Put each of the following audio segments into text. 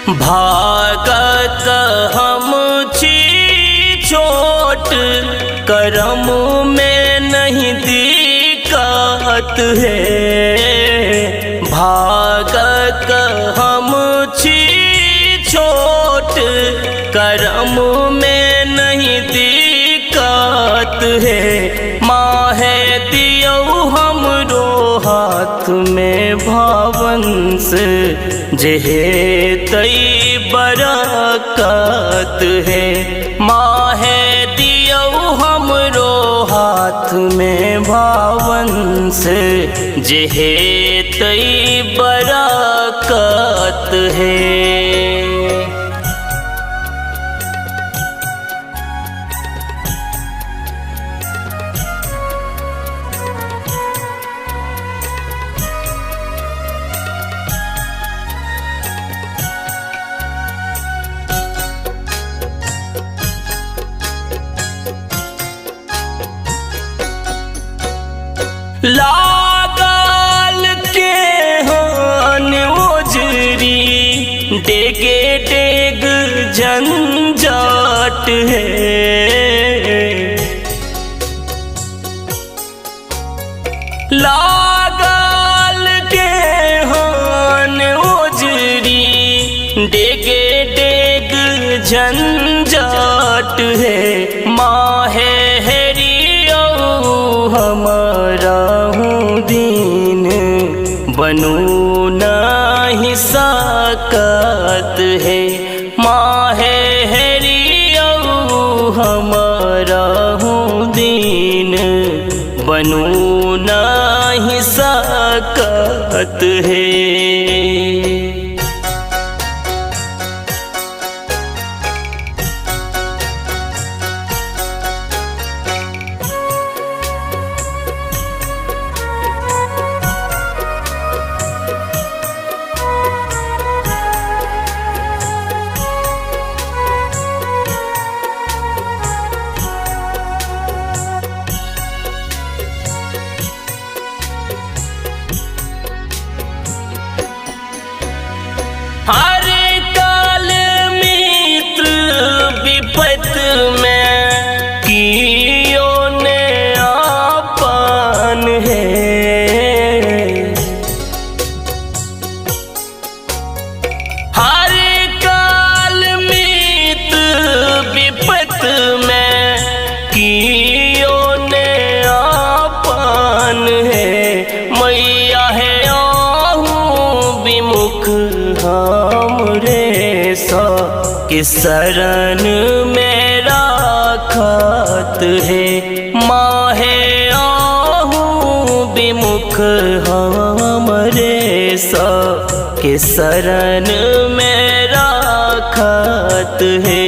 भागत हम छी छोट, करम में नहीं दिक्कत है। भागत हम छी छोट, करम में नहीं दिक्कत है। माहे दियो हमरो हाथ में भावंस, जेहे तई बरकत है। माहे दियो हमरो हाथ में भावंस, जेहे तई बरकत है। लागल के हान ओजरी, डेगे डेग झंझट है। लागल के हान ओजरी, डेगे डेग झंझट है। माहे हमारा हूँ दीन, बनू नहीं सकत है। माहे हरियो हमारा हूँ दीन, बनू नहीं सकत है। हर काल मित्र विपत में, कियो ने आपन है। हर काल मित्र विपत में, कियो ने आपन है। मैया है विमुख हमरे सा, के शरण में राखत है। माहे आहूँ विमुख हमरे सा, के शरण में राखत है।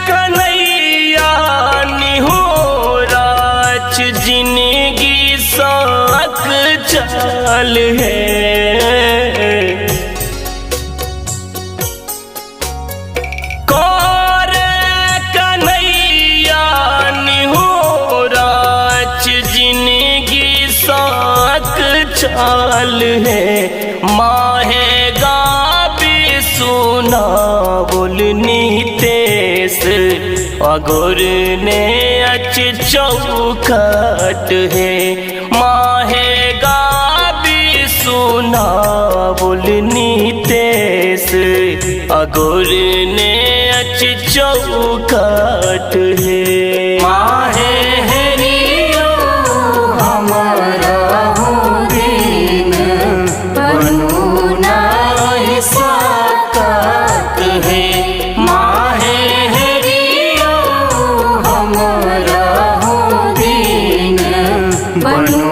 कन्हैया निहोराच, जिंदगी साक चाल है। कन्हैया निहोराच, जिंदगी साक चाल है। माहे सुना बोलनी तेस, अगोर ने अच चौखट है। माहे गाबी सुना बोलनी तेस, अगोर ने अच चौखट है। माहे हरियो हमारा हूँ दीन, बनू नहीं सकत है। माहे हरियो हमारा हूँ दीन, बनू